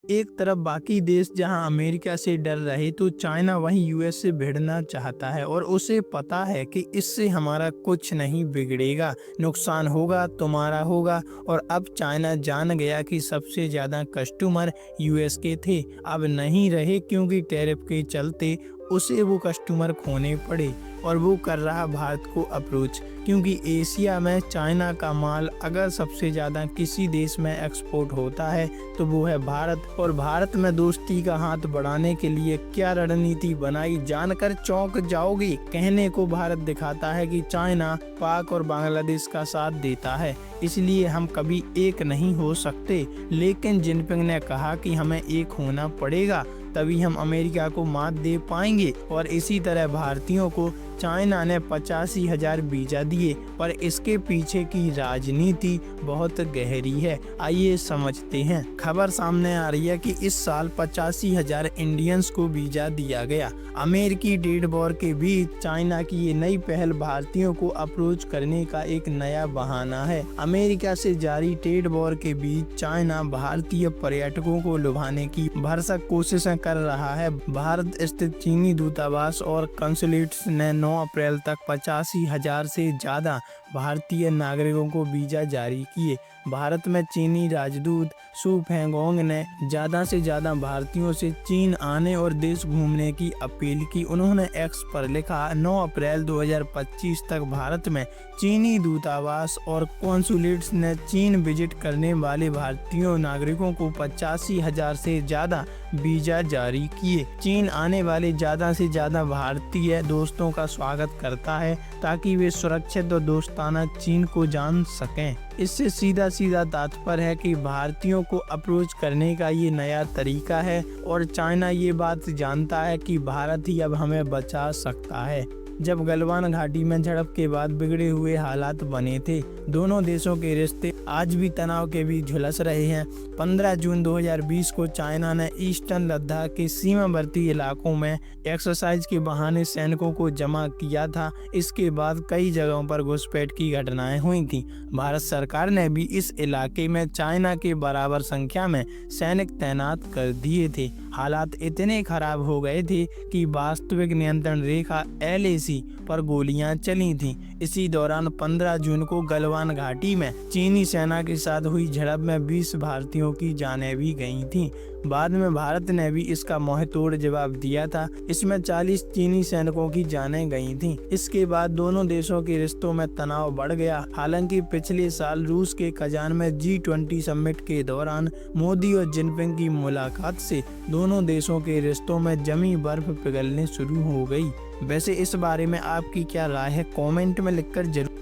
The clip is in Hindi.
एक तरफ बाकी देश जहां अमेरिका से डर रहे तो चाइना वहीं यूएस से भिड़ना चाहता है और उसे पता है कि इससे हमारा कुछ नहीं बिगड़ेगा, नुकसान होगा तुम्हारा होगा। और अब चाइना जान गया कि सबसे ज़्यादा कस्टमर यूएस के थे, अब नहीं रहे, क्योंकि टैरिफ के चलते उसे वो कस्टमर खोने पड़े। और वो कर रहा भारत को अप्रोच, क्योंकि एशिया में चाइना का माल अगर सबसे ज़्यादा किसी देश में एक्सपोर्ट होता है तो वो है भारत। और भारत में दोस्ती का हाथ बढ़ाने के लिए क्या रणनीति बनाई, जानकर चौंक जाओगे। कहने को भारत दिखाता है कि चाइना पाक और बांग्लादेश का साथ देता है, इसलिए हम कभी एक नहीं हो सकते। लेकिन जिनपिंग ने कहा कि हमें एक होना पड़ेगा, तभी हम अमेरिका को मात दे पाएंगे। और इसी तरह भारतीयों को चाइना ने 85,000 वीजा दिए, पर इसके पीछे की राजनीति बहुत गहरी है। आइए समझते हैं। खबर सामने आ रही है कि इस साल 85,000 इंडियंस को वीजा दिया गया। अमेरिकी ट्रेड वॉर के बीच चाइना की ये नई पहल भारतीयों को अप्रोच करने का एक नया बहाना है। अमेरिका से जारी ट्रेड वॉर के बीच चाइना भारतीय पर्यटकों को लुभाने की भरसक कोशिशें कर रहा है। भारत स्थित चीनी दूतावास और कंसुलेट्स ने 9 अप्रैल तक 85,000 से ज्यादा भारतीय नागरिकों को वीजा जारी किए। भारत में चीनी राजदूत सू फेंगोंग ने ज्यादा से ज्यादा भारतीयों से चीन आने और देश घूमने की अपील की। उन्होंने एक्स पर लिखा, 9 अप्रैल 2025 तक भारत में चीनी दूतावास और कॉन्सुलेट्स ने चीन विजिट करने वाले भारतीय नागरिकों को 85,000 से ज्यादा वीजा जारी किए। चीन आने वाले ज्यादा से ज्यादा भारतीय दोस्तों का स्वागत करता है ताकि वे सुरक्षित और दोस्ताना चीन को जान सकें। इससे सीधा सीधा तात्पर्य है कि भारतीयों को अप्रोच करने का ये नया तरीका है और चाइना ये बात जानता है कि भारत ही अब हमें बचा सकता है। जब गलवान घाटी में झड़प के बाद बिगड़े हुए हालात बने थे, दोनों देशों के रिश्ते आज भी तनाव के बीच झुलस रहे हैं। 15 जून 2020 को चाइना ने ईस्टर्न लद्दाख के सीमावर्ती इलाकों में एक्सरसाइज के बहाने सैनिकों को जमा किया था। इसके बाद कई जगहों पर घुसपैठ की घटनाएं हुई थी। भारत सरकार ने भी इस इलाके में चाइना के बराबर संख्या में सैनिक तैनात कर दिए थे। हालात इतने खराब हो गए थे कि वास्तविक नियंत्रण रेखा LAC पर गोलियां चली थीं। इसी दौरान 15 जून को गलवान घाटी में चीनी सेना के साथ हुई झड़प में 20 भारतीयों की जानें भी गई थीं। बाद में भारत ने भी इसका मुंहतोड़ जवाब दिया था। इसमें 40 चीनी सैनिकों की जानें गई थीं। इसके बाद दोनों देशों के रिश्तों में तनाव बढ़ गया। हालांकि पिछले साल रूस के कजान में G20 समिट के दौरान मोदी और जिनपिंग की मुलाकात से दोनों देशों के रिश्तों में जमी बर्फ पिघलने शुरू हो गई। वैसे इस बारे में आपकी क्या राय है, कमेंट में लिखकर जरूर